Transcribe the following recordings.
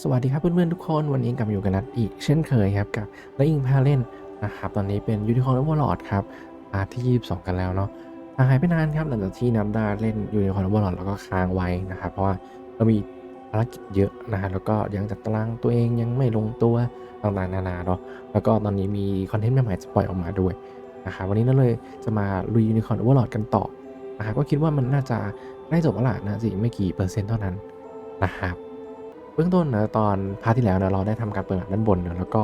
สวัสดีครับเพื่อนๆทุกคนวันนี้กลับมาอยู่กันนัดอีกเช่นเคยครับกับนพาเล่นนะครับตอนนี้เป็นยูนิคอร์น Overlord ครับที่22กันแล้วเนาะหายไปนานครับหลังจากที่นับได้เล่นยูนิคอร์น Overlord แล้วก็ค้างไว้นะครับเพราะว่าเรามีภารกิจเยอะนะฮะแล้วก็ยังจัดตารางตัวเองยังไม่ลงตัวต่างๆนานาเนาะแล้วก็ตอนนี้มีคอนเทนต์ใหม่ๆจะปล่อยออกมาด้วยนะครับวันนี้นั่นเลยจะมาลุยยูนิคอร์น Overlord กันต่อนะครับก็คิดว่ามันน่าจะได้จบแล้วล่ะนะสิไม่กี่เปอร์เซ็นต์เท่านั้นนะครับเบื้องต้นนะตอนพาร์ทที่แล้วนะเราได้ทำการเปิดด้านบนเนอะแล้วก็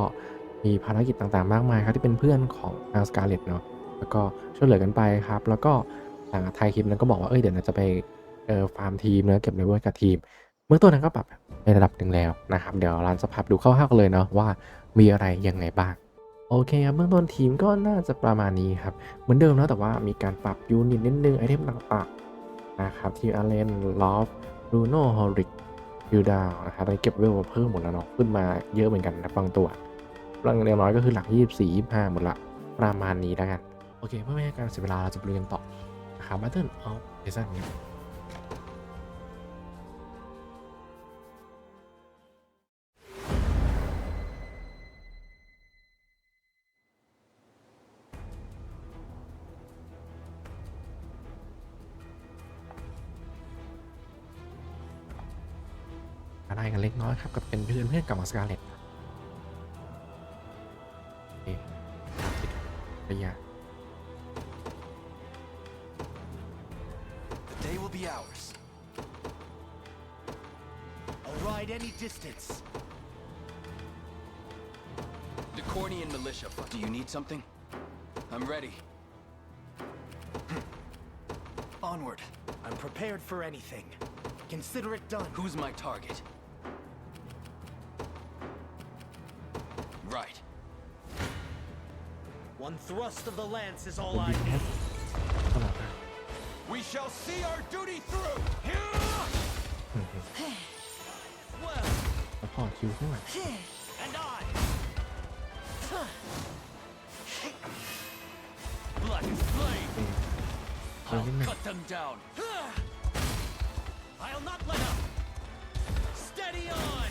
มีภารกิจต่างๆมากมายครับที่เป็นเพื่อนของนางสกาเลตเนาะแล้วก็ช่วยเหลือกันไปครับแล้วก็ท้ายคลิปนั้นก็บอกว่าเดี๋ยวเราจะไปฟาร์มทีมเนอะเก็บเลเวลกับทีมเบื้องต้นนั้นก็ปรับในระดับหนึ่งแล้วนะครับเดี๋ยวเราจะพาดูคร่าวๆกันเลยเนาะว่ามีอะไรยังไงบ้างโอเคครับเบื้องต้นทีมก็น่าจะประมาณนี้ครับเหมือนเดิมนะแต่ว่ามีการปรับยูนิตนิดนึงไอเทมต่างๆนะครับที่อาเลนลอฟลูโนฮอริกยูดาวนะครับตอนนี้เก็บเวลมาเพิ่มหมดแล้วเนาะขึ้นมาเยอะเหมือนกันนะบางตัวบางอย่างน้อยก็คือหลัก24 25หมดละประมาณนี้แล้วกันโอเคเพื่อไม่ให้การเสียเวลาเราจะไปเรียนต่อนะครับ Battle of Season นี้อะไรกันเล็กน้อยครับกับเป็นเพื่อนกับมาสกาเลตระยะ The day will be ours. I'll ride any distance. The Cornian militia. Do you need something? I'm ready. Onward. I'm prepared for anything. Consider it done. Who's my target? Right. One thrust of the lance is all I need. We shall see our duty through. Well. แล้วพอคิวข้างหลัง And I. Black is flame. I'll cut them down. I'll not let up. Steady on.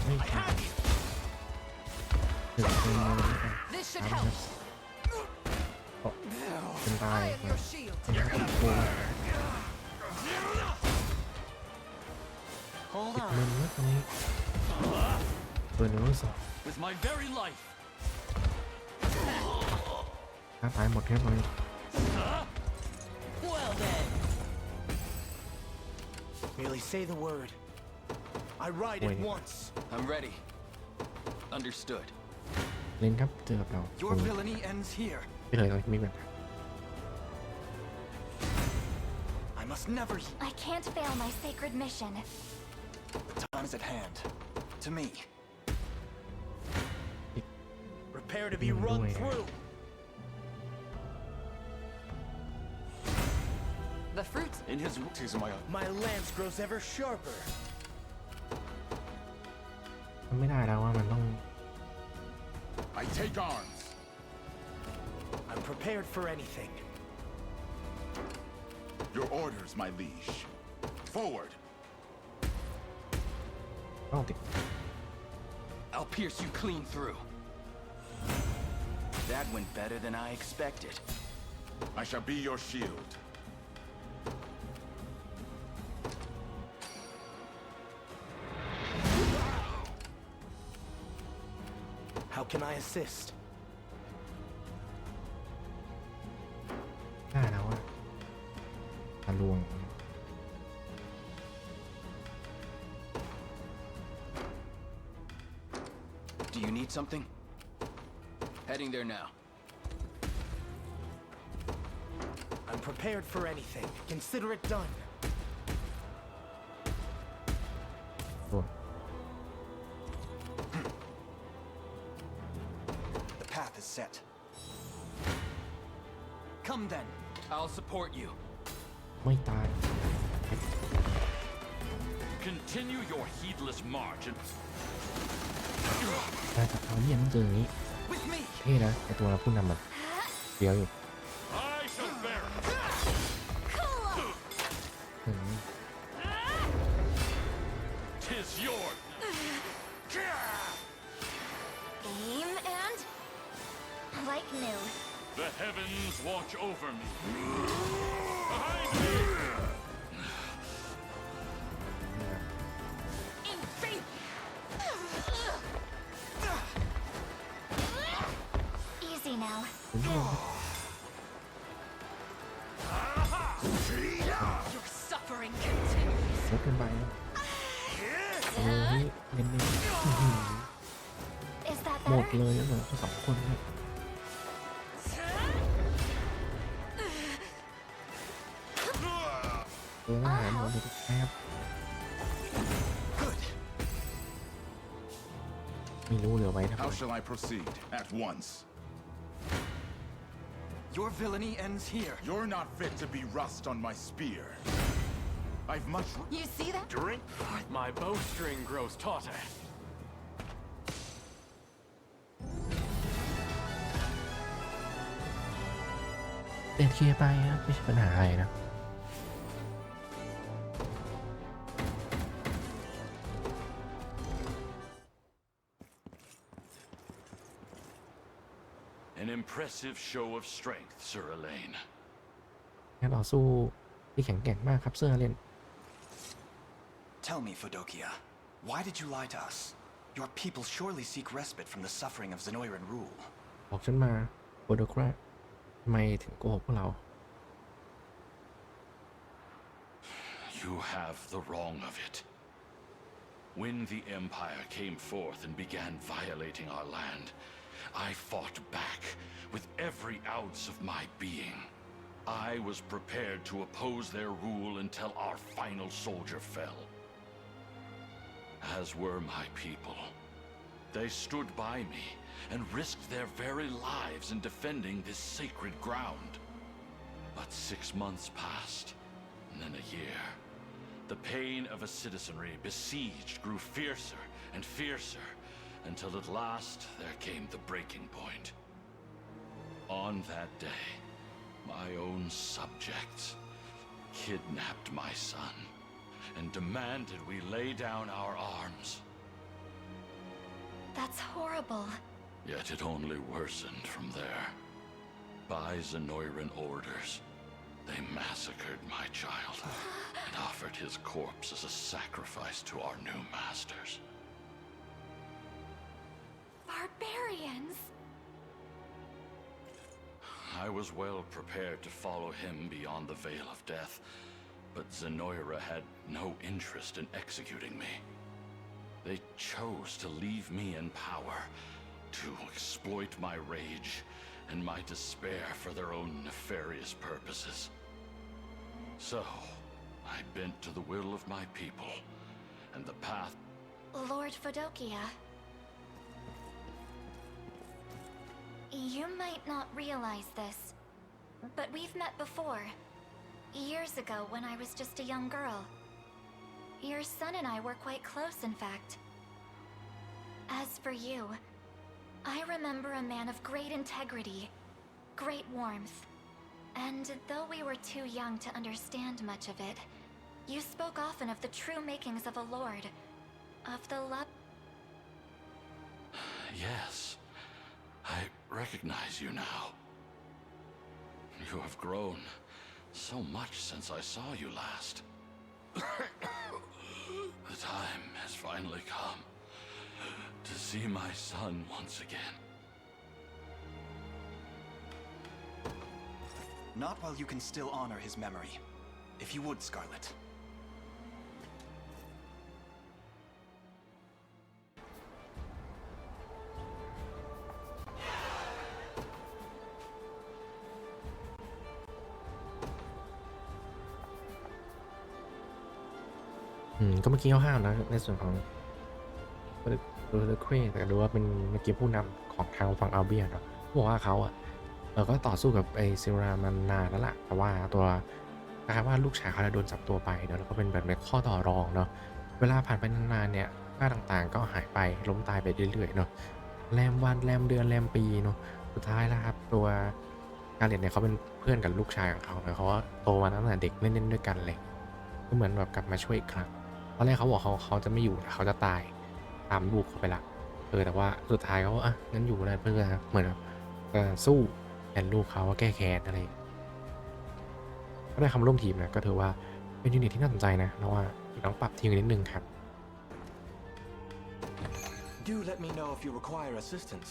ไม่ I have you. This should help. เป็นตาย I am your shield. โอ้ย Hold ติด on. มือตรงนี้เปิดเลเวล2 With my very life. ตายหมดแค่ตรงนี้ Well then. Merely say the word. I ride at once. I'm ready. Understood. เล่นครับเจอกับเรา Your villainy ends here. ไม่เลยตอนที่มีแบบ I must never. I can't fail my sacred mission. The time is at hand. To me. Prepare to be run through. The fruits. In his my lance grows ever sharper. มันไม่ได้แล้วว่ามันต้อง I take arms. I'm prepared for anything. Your orders, my liege. Forward. ต้องติด I'll pierce you clean through. That went better than I expected. I shall be your shield. How can I assist? ได้แล้วว่าทะลวง Do you need something? Heading there now. I'm prepared for anything. Consider it done. ตัว The path is set. Come then. I'll support you. ไม่ตาย Continue your heedless march and ได้จากเขาเนี่ยต้องเจออย่างนี้ With me. เท่นะไอตัวเราผู้นำมันเดี๋ยวอยู่ I shall bear it. ถึง like new. The heavens watch over me. Behind me! In faith. Easy now. คุณผู้ชม Your suffering continues. ลดกันไปนะโอ้ยเน้นๆ Is that หมด better? เลยนะเหรอสองคนเนี่ยทหารหมดเลยครับไม่รู้เหลือไว้ทำไม How shall I proceed? At once. Your villainy ends here. You're not fit to be rust on my spear. I've much. You see that? Drink. My bowstring grows tauter. เด็ดเคไปครับไม่ใช่ปัญหาอะไรนะ An impressive show of strength, Sir Elaine. การต่อสู้ที่แข็งแกร่งมากครับเสื้อเล่น Tell me, Fedokia, why did you lie to us? Your people surely seek respite from the suffering of Zenoiran rule. บอกฉันมาโบโดคราทำไมถึงโกหกพวกเรา You have the wrong of it. When the Empire came forth and began violating our land, I fought back with every ounce of my being. I was prepared to oppose their rule until our final soldier fell. As were my people. They stood by me and risked their very lives in defending this sacred ground. But 6 months passed, and then a year. The pain of a citizenry besieged grew fiercer and fiercer, until at last there came the breaking point. On that day, my own subjects kidnapped my son and demanded we lay down our arms. That's horrible. Yet it only worsened from there. By Zenoiran orders, they massacred my child and offered his corpse as a sacrifice to our new masters. Barbarians. I was well prepared to follow him beyond the veil of death, but Zenoira had no interest in executing me. They chose to leave me in power, to exploit my rage and my despair for their own nefarious purposes. So, I bent to the will of my people, and the path... Lord Fedokia. You might not realize this, but we've met before. Years ago when I was just a young girl. Your son and I were quite close, in fact. As for you, I remember a man of great integrity, great warmth. And though we were too young to understand much of it, you spoke often of the true makings of a lord, of the love... Yes, I recognize you now. You have grown so much since I saw you last. The time has finally come to see my son once again. Not while you can still honor his memory. If you would, Scarlet. ก็เมื่อกี้เขาห้ามนะในส่วนของดูเลเครแต่ดูว่าเป็นเมื่อกี้ผู้นำของทางฝั่งอัลเบียนเนาะบอกว่าเขาก็ต่อสู้กับไอซิรามันนานแล้วล่ะแต่ว่าตัวนะครับว่าลูกชายเขาโดนจับตัวไปเนาะแล้วก็เป็นแบบในข้อต่อรองเนาะเวลาผ่านไปนานๆเนี่ยค่าต่างๆก็หายไปล้มตายไปเรื่อยๆเนาะแรมวันแรมเดือนแรมปีเนาะสุดท้ายแล้วครับตัวกาเลตเนี่ยเขาเป็นเพื่อนกับลูกชายของเขาเขาโตมาตั้งแต่เด็กเล่นๆด้วยกันเลยก็เหมือนแบบกลับมาช่วยอีกครั้งตอนแรกเขาบอกเขาจะไม่อยู่นะเขาจะตายตามลูกเขาไปละแต่ว่าสุดท้ายเขางั้นอยู่ได้เพื่อเหมือนแบบ สู้แทนลูกเขาแก้แค้นอะไรก็ได้คำร่วมทีมนะก็ถือว่าเป็นยูนิตที่น่าสนใจนะเพราะว่าต้องปรับทีมกันนิดนึงครับ Do let me know if you require assistance.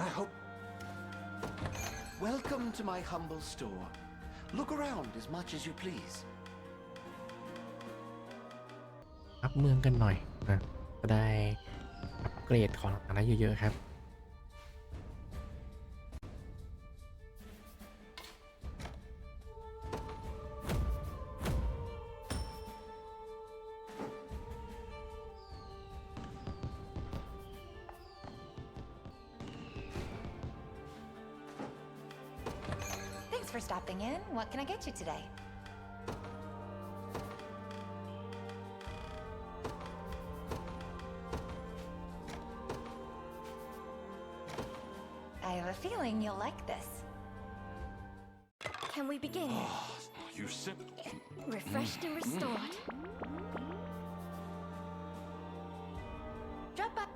I hope. Welcome to my humble store. Look around as much as you please. อัพเมืองกันหน่อยนะจะได้อัปเกรดของอะไรเยอะๆครับ Thanks for stopping in. What can I get you today? I have a feeling you'll like this. Can we begin? You sip. Refreshed and restored. Drop up.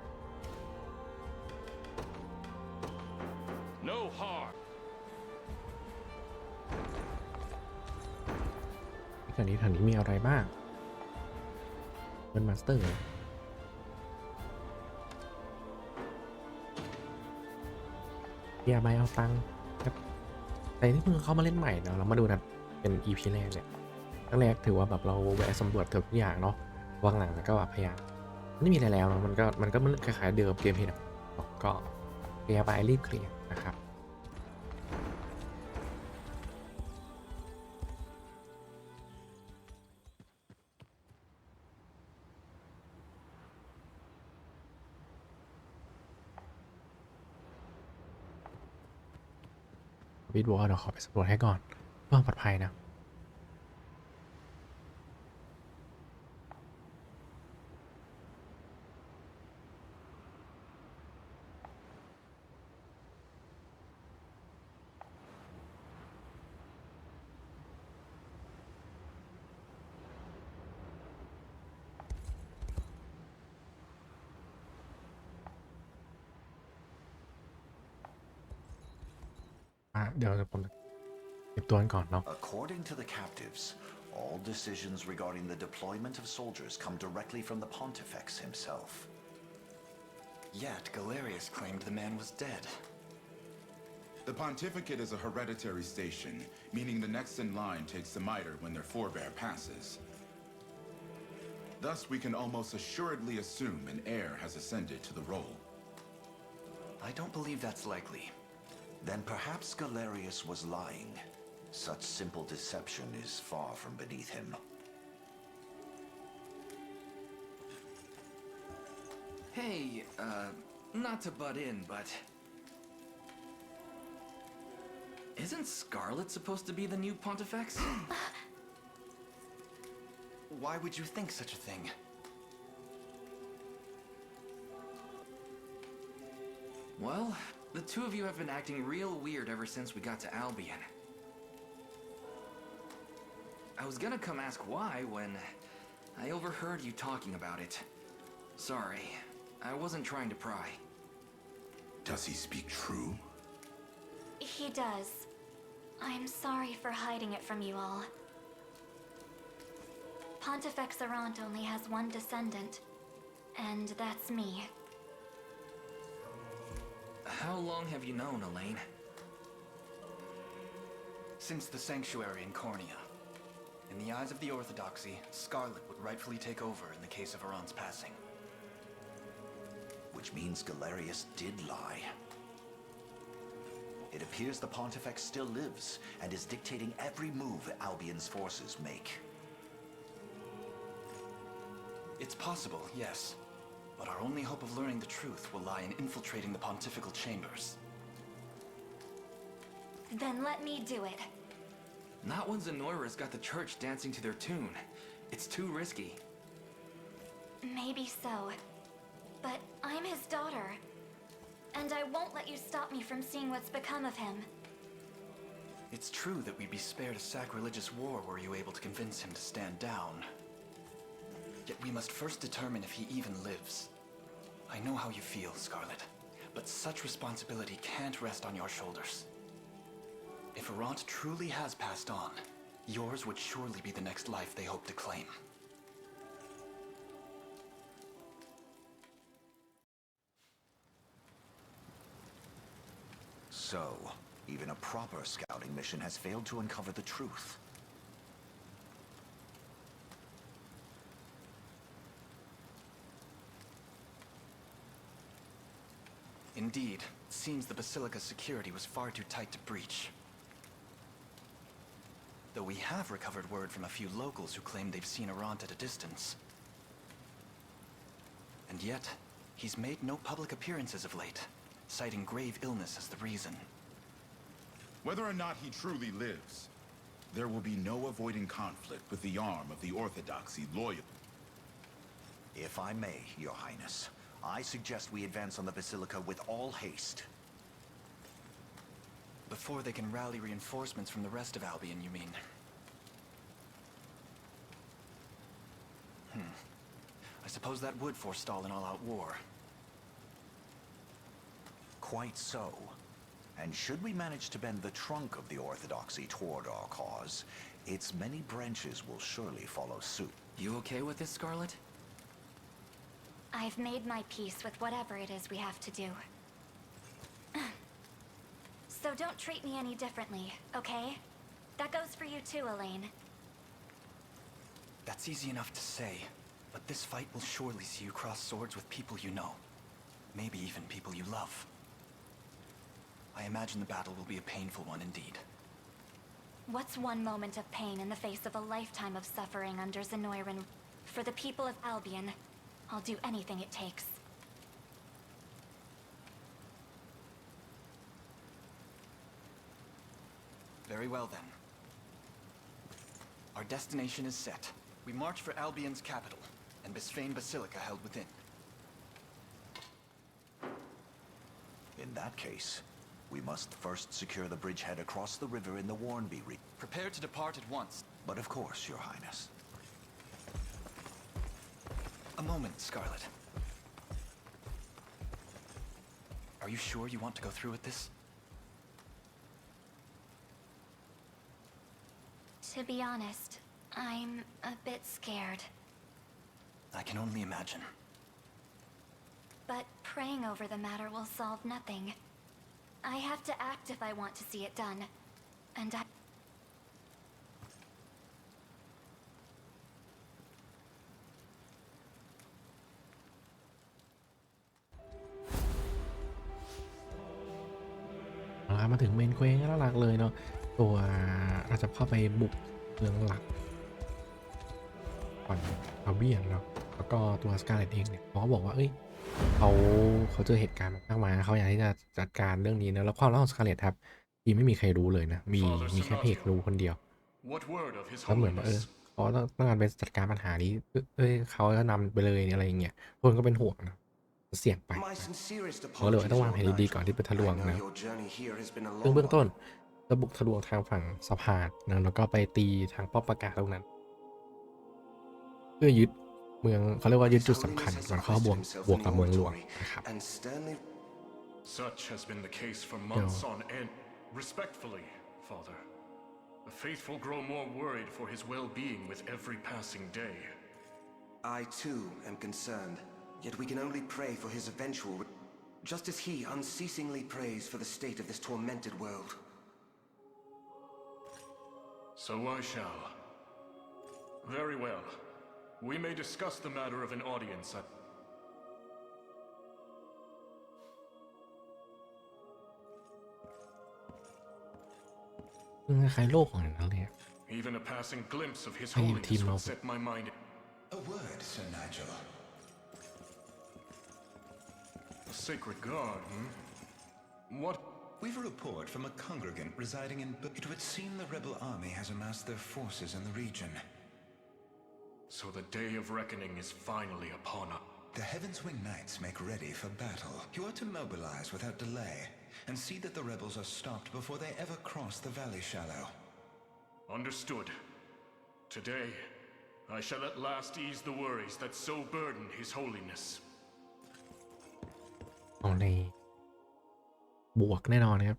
No harm. ที่ทางนี้มีอะไรบ้างเป็นมาสเตอร์เบียร์ใบเอาตังค์ครับแต่ที่เพิ่งเข้ามาเล่นใหม่เนาะเรามาดูนะเป็น EP แรกเนี่ยครั้งแรกถือว่าแบบเราแวะสำรวจเกือบทุกอย่างเนาะวางหลังแล้วก็พยายามไม่มีอะไรแล้วเนาะมันคล้ายๆเดิมเกมเพลย์นะก็เบียร์ใบรีบเคลียร์นะครับวิดวอลเดี๋ยวขอไปสำรวจให้ก่อนเพื่อความปลอดภัยนะเดี๋ยวผมเก็บตัวกันก่อนเนาะ According to the captives, all decisions regarding the deployment of soldiers come directly from the Pontifex himself. Yet Galerius claimed the man was dead. The pontificate is a hereditary station, meaning the next in line takes the mitre when their forebear passes. Thus, we can almost assuredly assume an heir has ascended to the role. I don't believe that's likely. Then perhaps Galerius was lying. Such simple deception is far from beneath him. Hey, not to butt in, but... Isn't Scarlet supposed to be the new Pontifex? Why would you think such a thing? Well, the two of you have been acting real weird ever since we got to Albion. I was gonna come ask why when I overheard you talking about it. Sorry, I wasn't trying to pry. Does he speak true? He does. I'm sorry for hiding it from you all. Pontifex Arant only has one descendant, and that's me. How long have you known, Elaine? Since the sanctuary in Cornea. In the eyes of the Orthodoxy, Scarlet would rightfully take over in the case of Arant's passing. Which means Galerius did lie. It appears the Pontifex still lives and is dictating every move Albion's forces make. It's possible, yes, but our only hope of learning the truth will lie in infiltrating the pontifical chambers. Then let me do it. Not when Zenoira's got the church dancing to their tune. It's too risky. Maybe so, but I'm his daughter, and I won't let you stop me from seeing what's become of him. It's true that we'd be spared a sacrilegious war were you able to convince him to stand down. Yet we must first determine if he even lives. I know how you feel, Scarlet, but such responsibility can't rest on your shoulders. If Arant truly has passed on, yours would surely be the next life they hope to claim. So, even a proper scouting mission has failed to uncover the truth. Indeed, it seems the Basilica's security was far too tight to breach. Though we have recovered word from a few locals who claim they've seen Arant at a distance. And yet, he's made no public appearances of late, citing grave illness as the reason. Whether or not he truly lives, there will be no avoiding conflict with the arm of the Orthodoxy loyal. If I may, Your Highness, I suggest we advance on the Basilica with all haste. Before they can rally reinforcements from the rest of Albion, you mean? I suppose that would forestall an all-out war. Quite so. And should we manage to bend the trunk of the Orthodoxy toward our cause, its many branches will surely follow suit. You okay with this, Scarlet? I've made my peace with whatever it is we have to do. So don't treat me any differently, okay? That goes for you too, Elaine. That's easy enough to say, but this fight will surely see you cross swords with people you know. Maybe even people you love. I imagine the battle will be a painful one indeed. What's one moment of pain in the face of a lifetime of suffering under Zenoiran? For the people of Albion, I'll do anything it takes. Very well then. Our destination is set. We march for Albion's capital, and Bisphane Basilica held within. In that case, we must first secure the bridgehead across the river in the Warnby region. Prepare to depart at once. But of course, Your Highness. A moment, Scarlet. Are you sure you want to go through with this? To be honest, I'm a bit scared. I can only imagine. But praying over the matter will solve nothing. I have to act if I want to see it done. And I... มาถึงเมนเควสหลักเลยเนาะตัวเราจะเข้าไปบุกเมืองหลักก่อนเอาเบี้ยนเนาะแล้วก็ตัวสกาเลตเองเนี่ยเขาบอกว่าเอ้ยเขาเจอเหตุการณ์มากมายเขาอยากที่จะจัดการเรื่องนี้นะแล้วความลับของสกาเลตครับที่ไม่มีใครรู้เลยนะมีแค่เพกรู้คนเดียวแล้วเหมือนว่าเขาต้องการไปจัดการปัญหานี้เขาก็นำไปเลยอะไรอย่างเงี้ยทุกคนก็เป็นห่วงนะเสี่ยงไปเขาเลยต้องวางแผนดีๆก่อนที่ไปทะลวงนะซึ่งเบื้องต้นจะบุกทะลวงทางฝั่งสะพานนะแล้วก็ไปตีทางป้อมปราการตรงนั้นเพื่อยึดเมืองเขาเรียกว่ายึดจุดสำคัญก่อนเข้าบวกกับเมืองหลวงนะครับ Such has been the case for months on end. Respectfully, Father, the faithful grow more worried for his well-being with every passing day. I too am concerned, yet we can only pray for his eventual, just as he unceasingly prays for the state of this tormented world. So I shall. Very well. We may discuss the matter of an audience at... คล้ายๆโลกของนั้นเลย Even a passing glimpse of his holiness would set my mind... A word, Sir Nigel. A sacred guard, What? We've a report from a congregant residing in... It would seem the rebel army has amassed their forces in the region. So the day of reckoning is finally upon us. The Heaven's Wing Knights make ready for battle. You are to mobilize without delay. and see that the rebels are stopped before they ever cross the valley shallow. Understood. Today, I shall at last ease the worries that so burden His Holiness. เอาเลยบวกแน่นอนนะครับ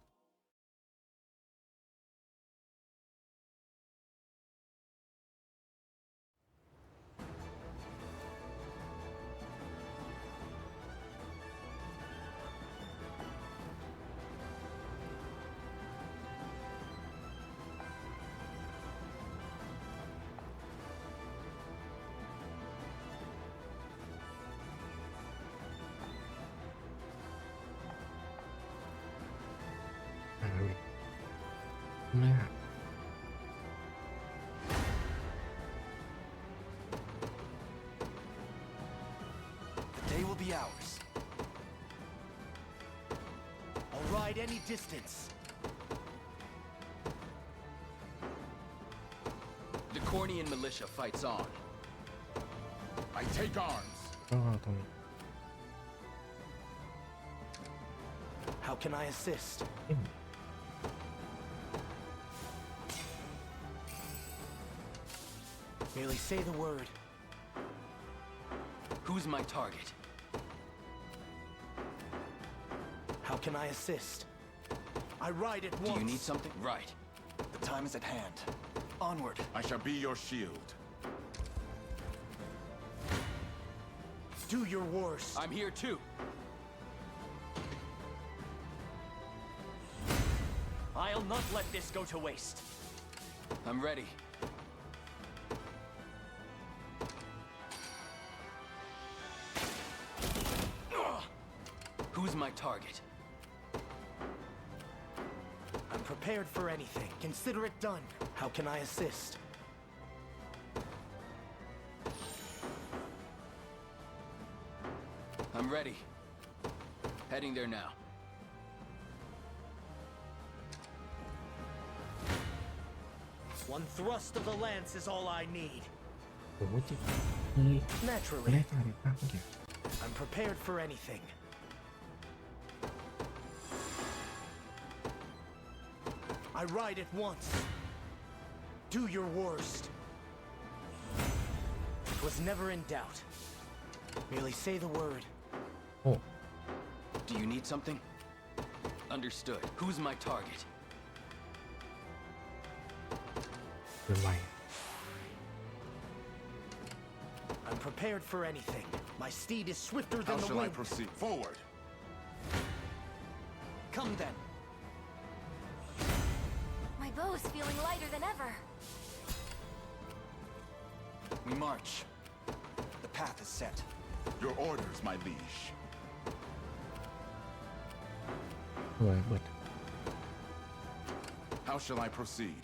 ไม่ They will be ours. I'll ride any distance. The Cornian militia fights on. I take arms. ก็ตรงนี้ How can I assist? Merely say the word. Who's my target? How can I assist? I ride at Do once. you need something? Right. The time is at hand. Onward. I shall be your shield. Do your worst. I'm here too. I'll not let this go to waste. I'm ready. Who's my target? I'm prepared for anything. Consider it done. How can I assist? I'm ready. Heading there now. One thrust of the lance is all I need. โอ้ยจริงเฮ้ยไม่ได้ Naturally, ตายเลยป้าเมื่อกี้ I'm prepared for anything. I ride at once. Do your worst. Was never in doubt. Merely say the word. โอ้ Do you need something? Understood. Who's my target? เกินไว I'm prepared for anything. My steed is swifter than How the shall I wind. proceed? Forward. Come then. My bow's feeling lighter than ever. We march. The path is set. Your orders, my liege. เฮ้ยเบิด How shall I proceed?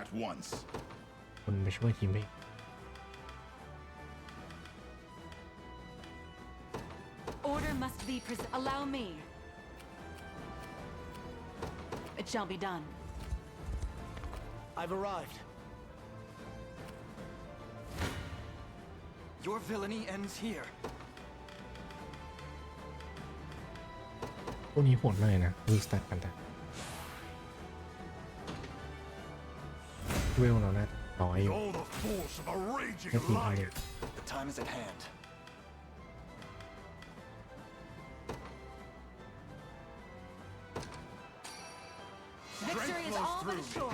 At once. คนไปช่วยทีมไป Order must be allow me. It shall be done. I've arrived. Your villainy ends here. พวกนี้โหดเลยนะดูสแตทกันแต่เวลเราน่าน้อยอยู่ All the force of a raging ให้ทีมพาเล lion. ท The time is at hand. Victory is all but assured.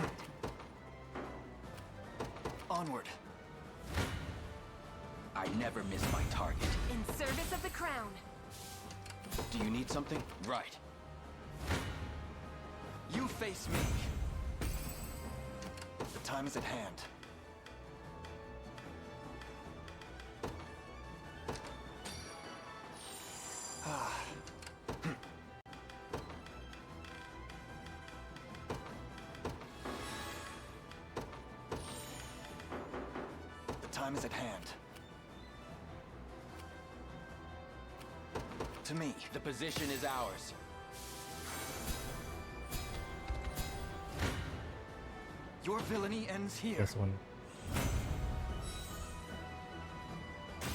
Onward. I never miss my target. In service of the crown. Do you need something? Right. You face me. The time is at hand. The time is at hand. To me. The position is ours. Your villainy ends เดี๋ย here. วโซน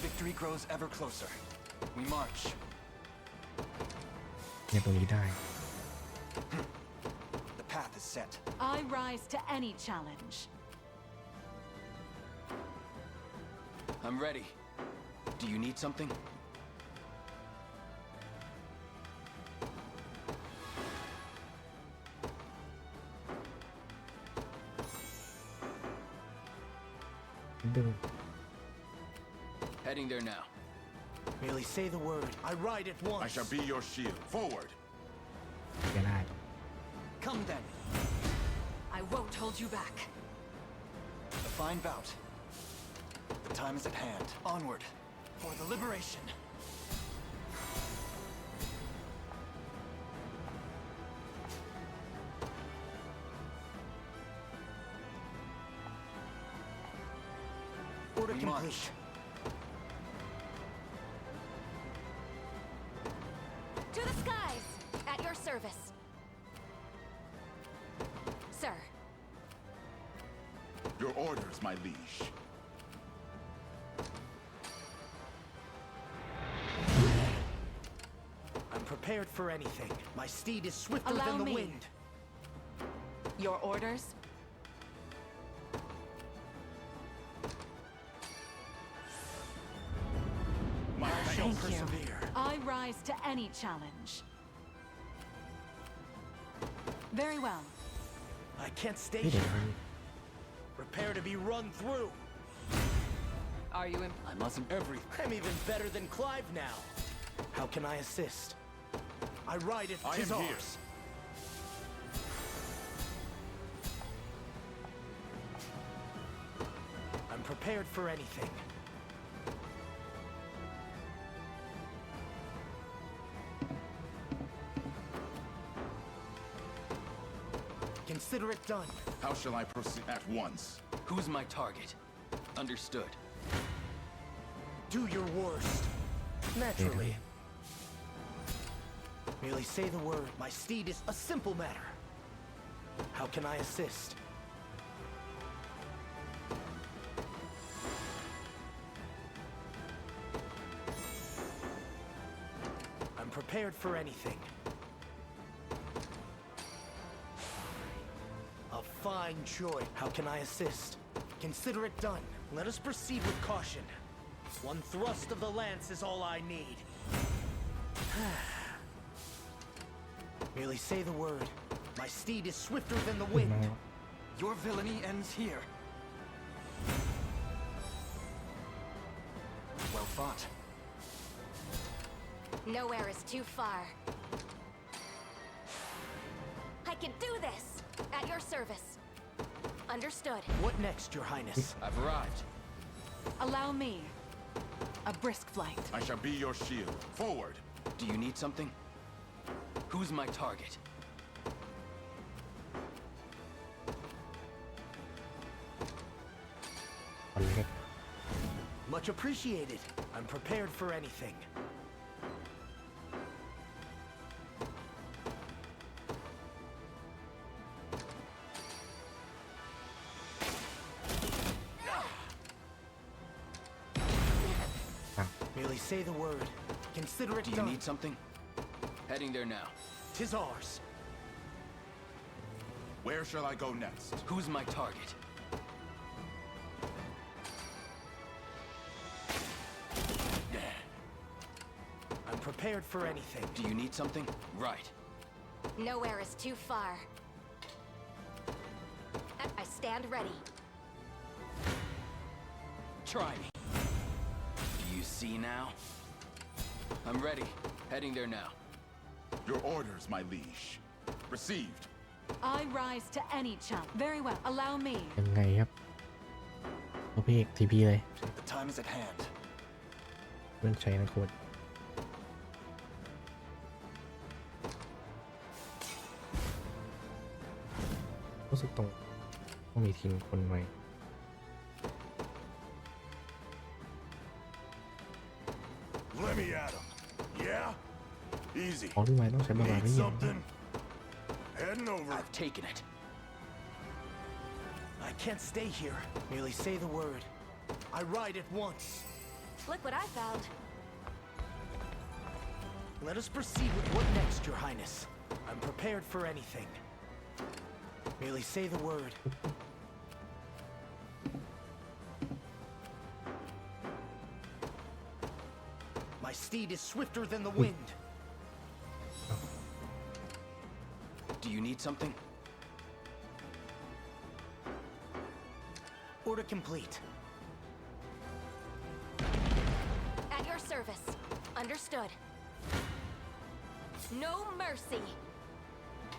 Victory grows ever closer. We march. เนี่ยตรงนี้ได้ The path is set. I rise to any challenge. I'm ready. Do you need something? Heading there now. Merely say the word. I ride at once. I shall be your shield. Forward. ก็ได้ Come then. I won't hold you back. A fine bout. The time is at hand. Onward for the liberation. Order We complete. march. To the skies! At your service. Sir. Your orders, my liege. I'm prepared for anything. My steed is swifter Allow than the me. wind. Your orders? My I shall Thank you. persevere. I rise to any challenge. Very well. I can't stay ที่เดี๋ยว here. Prepare to be run through. Are you in? I mustn't everything. I'm even better than Clive now. How can I assist? I ride it. I Tis am here. ours. I'm prepared for anything. Consider it done. How shall I proceed at once? Who's my target? Understood. Do your worst. Naturally. Merely say the word. My steed is a simple matter. How can I assist? I'm prepared for anything. A fine choice. How can I assist? Consider it done. Let us proceed with caution. One thrust of the lance is all I need. Merely say the word. My steed is swifter than the ขึ้นมา wind. แล้ว Your villainy ends here. Well fought. Nowhere is too far. I can do this! At your service. Understood. What next, Your Highness? I've arrived. Allow me. A brisk flight. I shall be your shield. Forward. Do you need something? Who's my target? Much appreciated. I'm prepared for anything. Merely say the word. Consider it Do you done. need something? Heading there now. Tis ours. Where shall I go next? Who's my target? I'm prepared for anything. Do you need something? Right. Nowhere is too far. I stand ready. Try me. Do you see now? I'm ready. Heading there now. Your orders, my liege. Received. I rise to any challenge. Very well. Allow me. ยังไงครับโอเพกทีพีเลย The time is at hand. เรื่องใช้นะโค้ดรู้สึกต้องมีทีมคนใหม่ Let me at him. Yeah? Easy. ของที่ไม้ต้องใช้บาบา Need ไม่เยอะ something? Heading over. I've taken it. I can't stay here. Merely say the word. I ride at once. Look what I found. Let us proceed with what next, Your Highness. I'm prepared for anything. Merely say the word. My steed is swifter than the wind. Do you need something? Order complete. At your service. Understood. No mercy.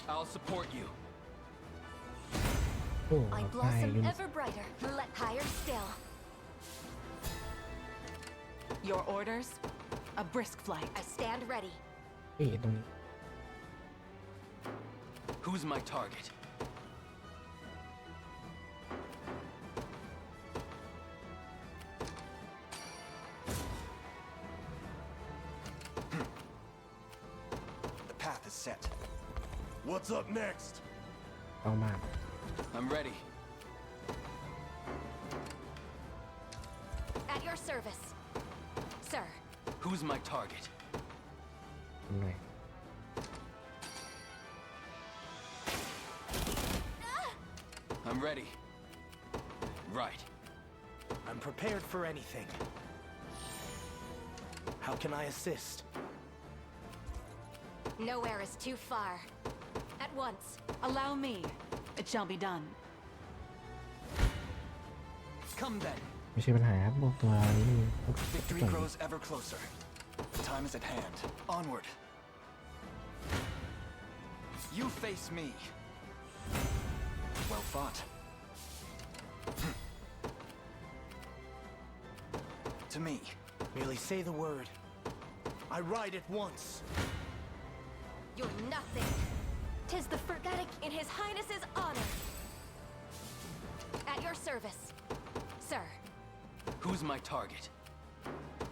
I'll support you. โอ้ I ตาย blossom ลืม ever brighter. Let higher still. Your orders? A brisk flight. I stand ready. เอ๊ะตรงนี้ Who's my target? The path is set. What's up next? เอามา I'm ready. At your service. Sir. Who's my target? ตรงไหน I'm ready. Right. I'm prepared for anything. How can I assist? Nowhere is too far. At once. Allow me. It shall be done. Come then. ไม่ใช่ปัญหาครับบอกตัวนี้มัน Victory grows ever closer. The time is at hand. Onward. You face me. Well fought. To me. Merely say the word. I ride at once. You're nothing. 'Tis the forgetting in His Highness's honor. At your service. Sir. Who's my target?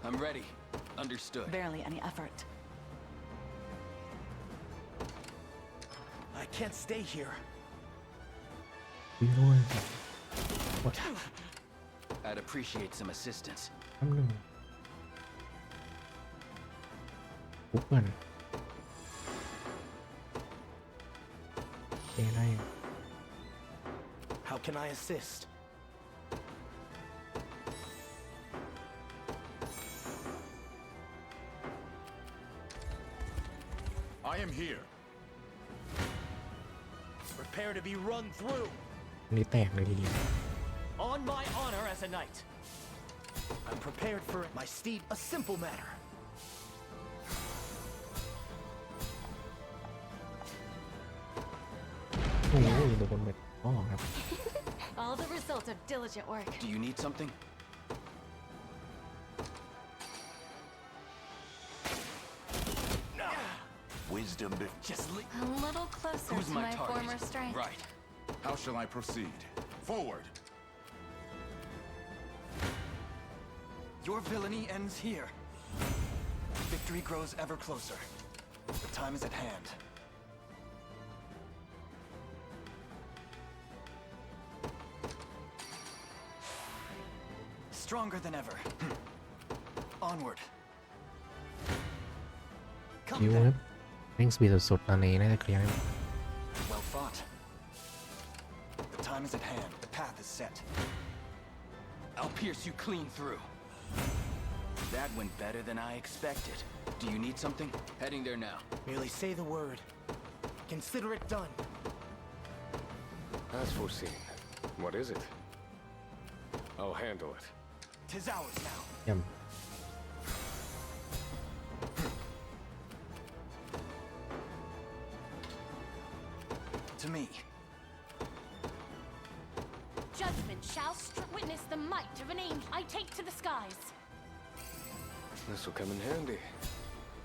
I'm ready. Understood. Barely any effort. I can't stay here. วิโรจน์กด I'd appreciate some assistance. คำหนึ่งปุ๊บก่อนเอ๊ะได้ How can I assist? I am here. Prepare to be run through. นี่แตกเลยทีเดียว On my honor as a knight. I'm prepared for it. My steed, a simple matter. โอ้ยโดนเบ็ดอ้อครับ All the result of diligent work. Do you need something? Wisdom Just A little closer Who's to my my target? former strength. Right. How shall I proceed? Forward. Your villainy ends here. Victory grows ever closer. The time is at hand. Stronger than ever. Onward. คิว Come ครับ then. เร่งสปีดสุดๆตอนนี้น่าจะเคลียร์ได้ Well fought. The time is at hand. The path is set. I'll pierce you clean through. That went better than I expected. Do you need something? Heading there now. merely say the word. Consider it done. As foreseen. What is it? I'll handle it. 'Tis ours now. เยี่ยม To me. Judgment shall witness the might of an angel. I take to the skies. This will come in handy.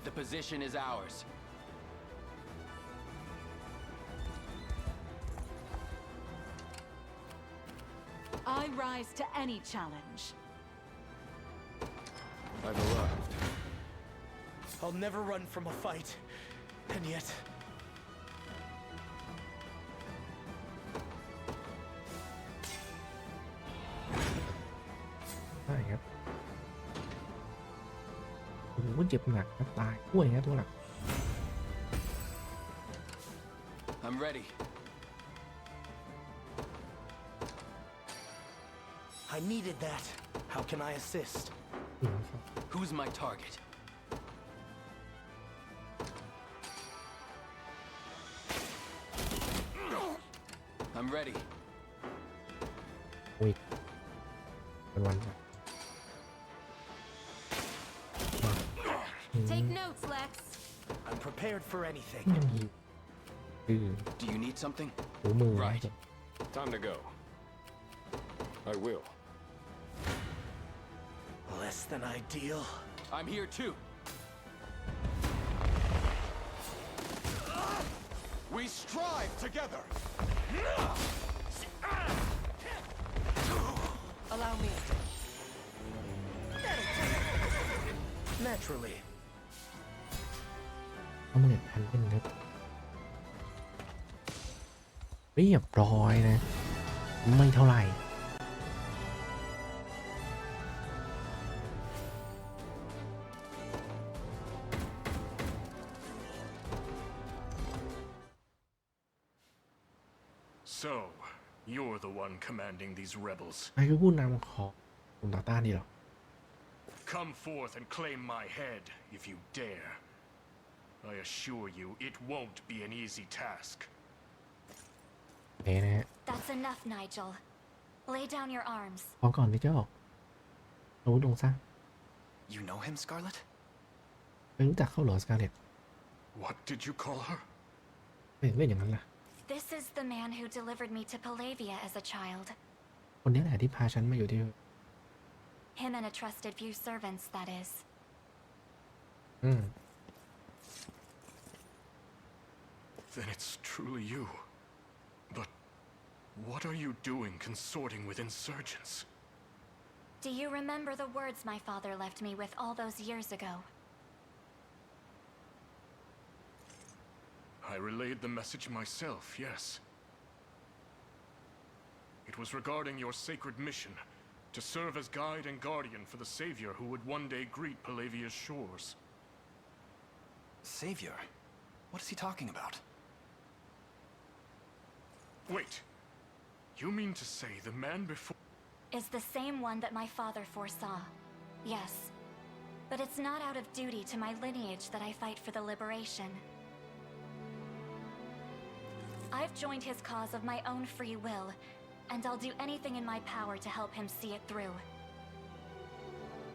The position is ours. I rise to any challenge. I've arrived. I'll never run from a fight. And yet, ได้ครับโอ้โหเจ็บหนักครับตายกล้วยครับตัวหนัก I'm ready. I needed that. How can I assist? Who's my target? I'm ready. อุ้ยเป็นวัน Take notes, Lex. I'm prepared for anything. ยังมีคือ Do you need something? หูมือ Right. Time to go. I will. Less than ideal. I'm here too. We strive together. Allow me. Naturally. เอามาเน็ตพันเป็นเน็ตเรียบร้อยนะ ไม่เท่าไหร่ So, you're the one commanding these rebels. ใครคือผู้นำของกลุ่มต่อต้านดีหรอ Come forth and claim my head, if you dare. I assure you, it won't be an easy task. เอ๊ะนะฮะ That's enough, Nigel. Lay down your arms. พอก่อนที่จะออกอาวุธลงซะ You know him, Scarlet? ไปรู้จักเขาเหรอสกาเลต What did you call her? เป็นอย่างนั้นล่ะ This is the man who delivered me to Palavia as a child. คนนี้แหละที่พาฉันมาอยู่ที่ Him and a trusted few servants, that is. อืม Then it's truly you. But what are you doing consorting with insurgents? Do you remember the words my father left me with all those years ago? I relayed the message myself, yes. It was regarding your sacred mission, to serve as guide and guardian for the Savior who would one day greet Palavia's shores. Savior? What is he talking about? Wait. You mean to say the man before... Is the same one that my father foresaw. Yes. But it's not out of duty to my lineage that I fight for the liberation. I've joined his cause of my own free will, and I'll do anything in my power to help him see it through.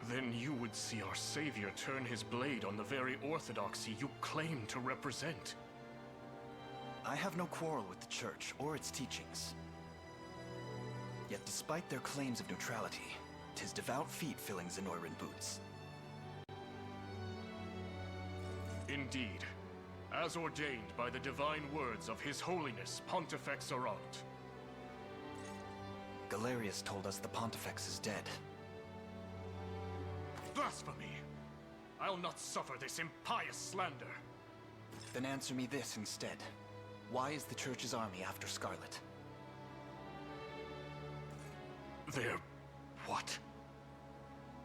Then you would see our Savior turn his blade on the very orthodoxy you claim to represent. I have no quarrel with the Church or its teachings. Yet despite their claims of neutrality, 'tis devout feet filling Zenoiran boots. Indeed, as ordained by the divine words of His Holiness Pontifex Arant. Galerius told us the Pontifex is dead. Blasphemy! I'll not suffer this impious slander. Then answer me this instead. Why is the Church's army after Scarlet? They're... what?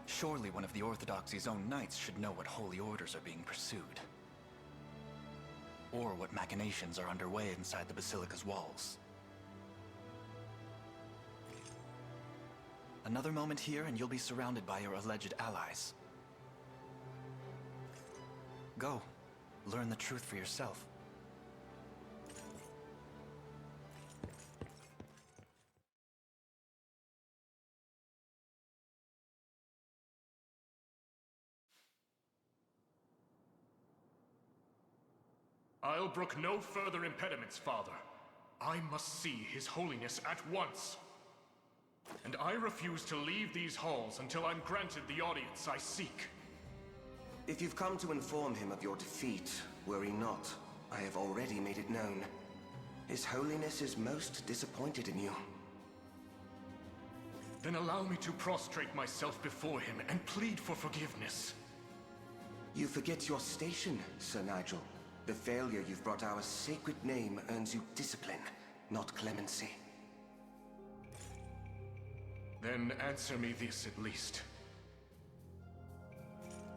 Surely one of the Orthodoxy's own knights should know what holy orders are being pursued. Or what machinations are underway inside the Basilica's walls. Another moment here and you'll be surrounded by your alleged allies. Go. Learn the truth for yourself. I'll brook no further impediments, Father. I must see His Holiness at once. And I refuse to leave these halls until I'm granted the audience I seek. If you've come to inform him of your defeat, worry not. I have already made it known. His Holiness is most disappointed in you. Then allow me to prostrate myself before him and plead for forgiveness. You forget your station, Sir Nigel. The failure you've brought our sacred name earns you discipline, not clemency. Then answer me this at least.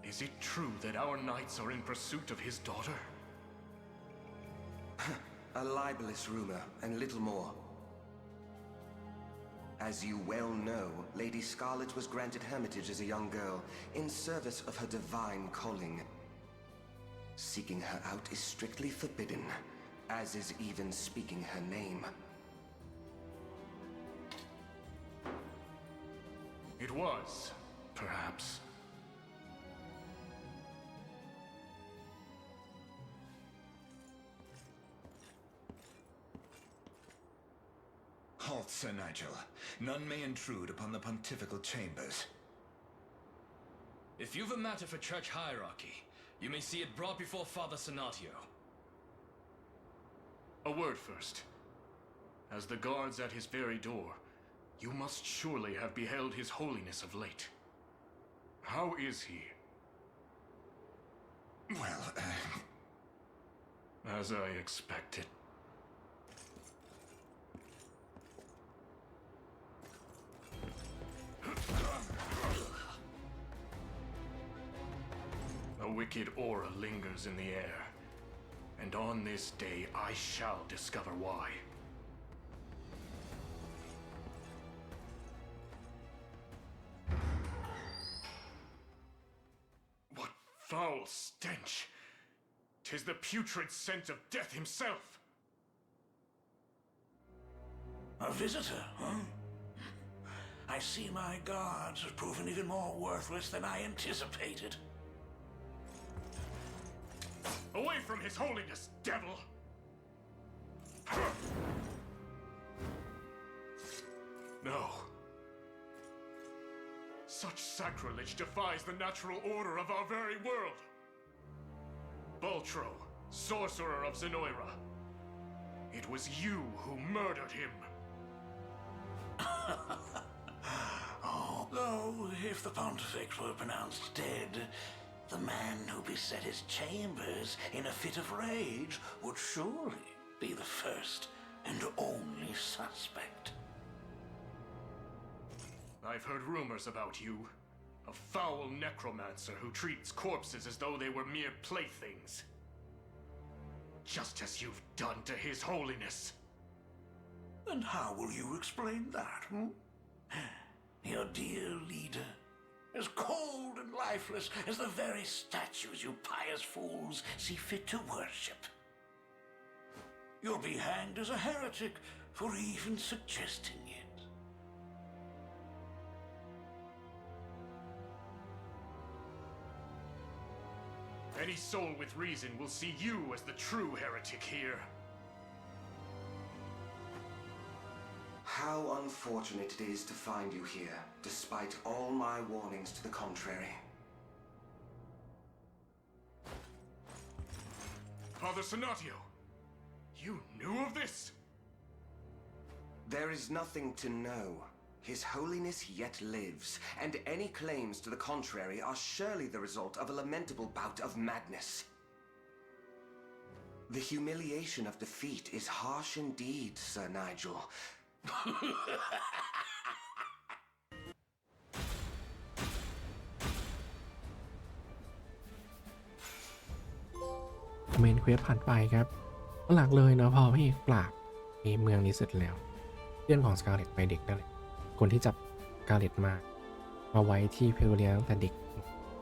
Is it true that our knights are in pursuit of his daughter? A libelous rumor, and little more. As you well know, Lady Scarlet was granted hermitage as a young girl in service of her divine calling. Seeking her out is strictly forbidden, as is even speaking her name. It was, perhaps. Halt, Sir Nigel. None may intrude upon the pontifical chambers. If you've a matter for church hierarchy, you may see it brought before Father Senatio. A word first. As the guards at his very door, you must surely have beheld His Holiness of late. How is he? Well, As I expected. A wicked aura lingers in the air, and on this day I shall discover why. What foul stench! 'Tis the putrid scent of death himself! A visitor, huh? I see my guards have proven even more worthless than I anticipated. Away from His Holiness, devil! No. Such sacrilege defies the natural order of our very world. Bultro, sorcerer of Zenoira. It was you who murdered him. Oh, though if the Pontifex were pronounced dead, the man who beset his chambers in a fit of rage would surely be the first and only suspect. I've heard rumors about you. A foul necromancer who treats corpses as though they were mere playthings. Just as you've done to His Holiness. And how will you explain that, Your dear leader, as cold and lifeless as the very statues you pious fools see fit to worship. You'll be hanged as a heretic for even suggesting it. Any soul with reason will see you as the true heretic here. How unfortunate it is to find you here, despite all my warnings to the contrary. Father Senatio, you knew of this? There is nothing to know. His Holiness yet lives, and any claims to the contrary are surely the result of a lamentable bout of madness. The humiliation of defeat is harsh indeed, Sir Nigel. เมนเควสผ่านไปครับหลักเลยเนาะพอพระเอกปราบเมืองนี้เสร็จแล้วเพื่อนของสกาเลตไปเด็กนั่นแหละคนที่จับสกาเลตมาไว้ที่เพลเรียตั้งแต่เด็ก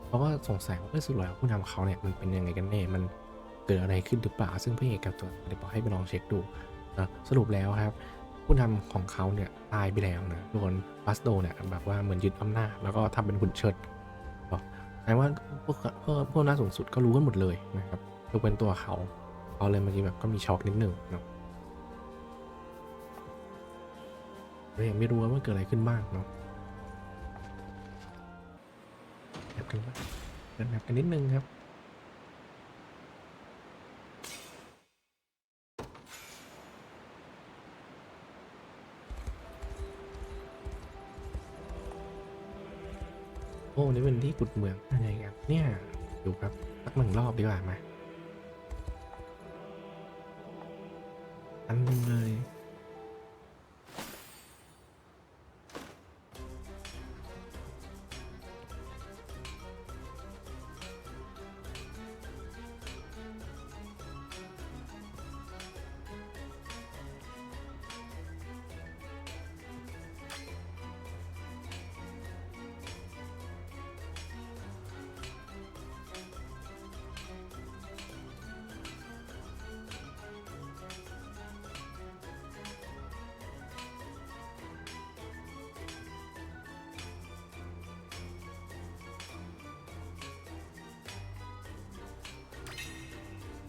เขาก็สงสัยว่าสุดแล้วผู้นำเขาเนี่ยมันเป็นยังไงกันแน่มันเกิดอะไรขึ้นหรือเปล่าซึ่งพระเอกกับตัวสกาเลตบอกให้ไปลองเช็คดูนะสรุปแล้วครับผู้นำของเขาเนี่ยตายไปแล้วนะโดนบัสโดเนี่ยแบบว่าเหมือนยึดอำนาจแล้วก็ทำเป็นหุ่นเชิดบอกแต่ว่าพวกหน้าสูงสุดก็รู้กันหมดเลยนะครับยกเป็นตัวเขาเลยเมื่อกี้แบบก็มีช็อกนิดหนึ่งเนาะเรายังไม่รู้ว่าเกิดอะไรขึ้นบ้างเนาะแบบกันแบบกันนิดนึงครับโอ้นี่เป็นที่ขุดเหมืองอะไรครับเนี่ยดูครับสักหนึ่งรอบดีกว่ามาอันนึงเลย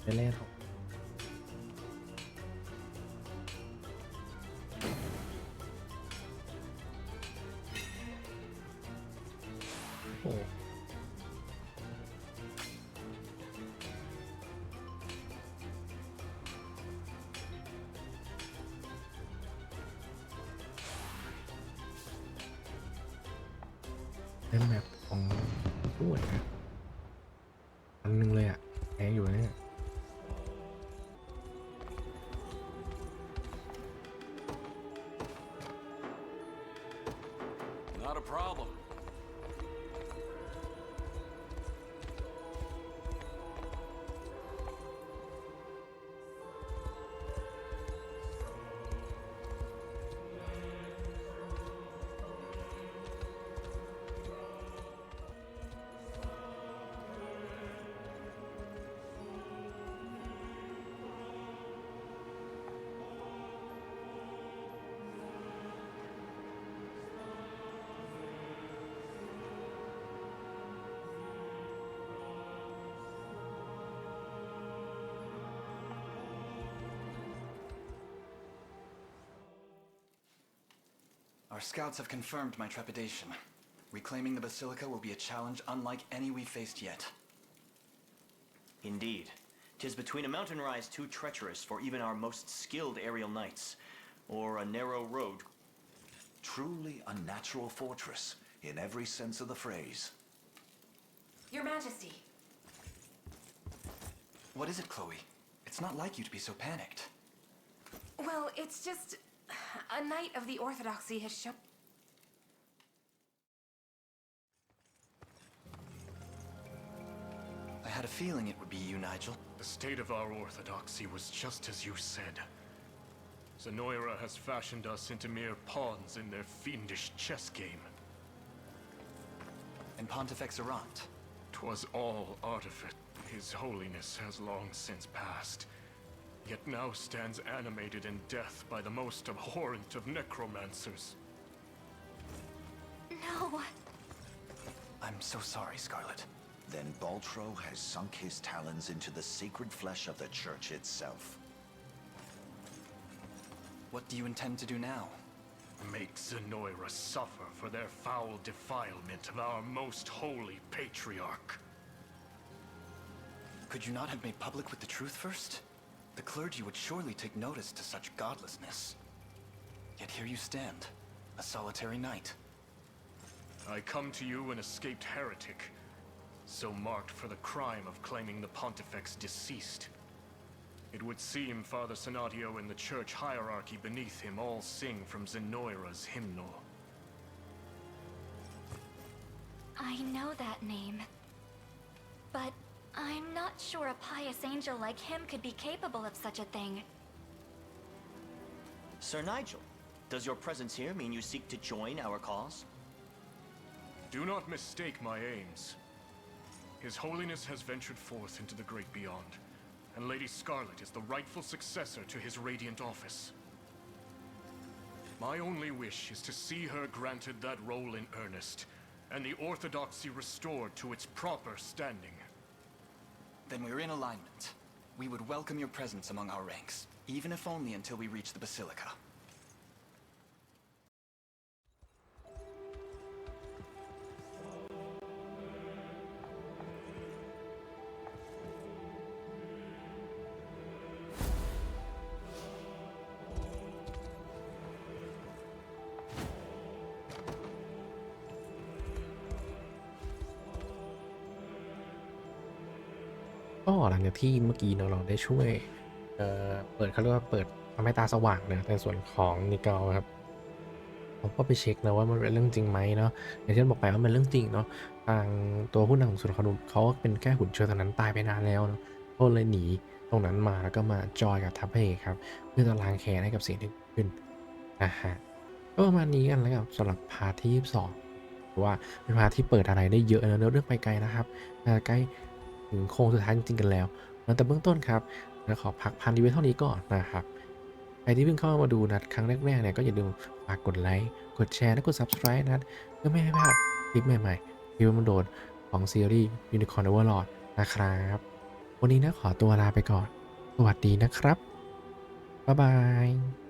ไปเล่นของโอ้เป็นแบบของผู้เหมือนกันอันนึงเลยอ่ะแพงอยู่นะเนี่ย Not a problem. Our scouts have confirmed my trepidation. Reclaiming the Basilica will be a challenge unlike any we've faced yet. Indeed. 'Tis between a mountain rise too treacherous for even our most skilled aerial knights, or a narrow road. Truly a natural fortress, in every sense of the phrase. Your Majesty. What is it, Chloe? It's not like you to be so panicked. Well, it's just... a knight of the Orthodoxy has shown... I had a feeling it would be you, Nigel. The state of our orthodoxy was just as you said. Zenoira has fashioned us into mere pawns in their fiendish chess game. And Pontifex Errant? 'Twas all artifice. His holiness has long since passed, yet now stands animated in death by the most abhorrent of necromancers. No. I'm so sorry, Scarlet. Then Baltro has sunk his talons into the sacred flesh of the church itself. What do you intend to do now? Make Zenoira suffer for their foul defilement of our most holy patriarch. Could you not have made public with the truth first? The clergy would surely take notice to such godlessness. Yet here you stand, a solitary knight. I come to you an escaped heretic, so marked for the crime of claiming the Pontifex deceased. It would seem Father Senatio and the church hierarchy beneath him all sing from Zenoira's hymnal. I know that name. But I'm not sure a pious angel like him could be capable of such a thing. Sir Nigel, does your presence here mean you seek to join our cause? Do not mistake my aims. His Holiness has ventured forth into the great beyond, and Lady Scarlet is the rightful successor to his radiant office. My only wish is to see her granted that role in earnest, and the orthodoxy restored to its proper standing. Then we're in alignment. We would welcome your presence among our ranks, even if only until we reach the Basilica. ก็หลังจากที่เมื่อกี้เราได้ช่วยเปิดเขาเรียกว่าเปิดทำให้ตาสว่างนะในส่วนของนิเกลครับผมก็ไปเช็คนะว่ามันเป็นเรื่องจริงไหมเนาะอย่างที่บอกไปว่ามันเรื่องจริงเนาะทางตัวผู้นำของสุนทรภู่เขาเป็นแค่หุ่นเชิญตอนนั้นตายไปนานแล้วเนาะก็เลยหนีตรงนั้นมาแล้วก็มาจอยกับทัพเพครับเพื่อจะล้างแค้นให้กับสิ่งที่ขึ้นนะฮะก็ประมาณนี้กันแล้วกับสำหรับพาร์ทที่22ว่าเป็นพาร์ทที่เปิดอะไรได้เยอะนะเรื่องไปไกลนะครับใกล้ถึงโค้งสุดท้ายจริงๆกันแล้วแต่เบื้องต้นครับขอพักพันดีไว้เท่านี้ก่อนนะครับใครที่เพิ่งเข้ามาดูนะครั้งแรกๆเนี่ยก็อย่าลืมฝากกดไลค์กดแชร์และกด Subscribe นะเพื่อไม่ให้พลาดคลิปใหม่ๆที่มันโดนของซีรีส์ Unicorn Overlord นะครับ วันนี้นะขอตัวลาไปก่อนสวัสดีนะครับบ๊ายบาย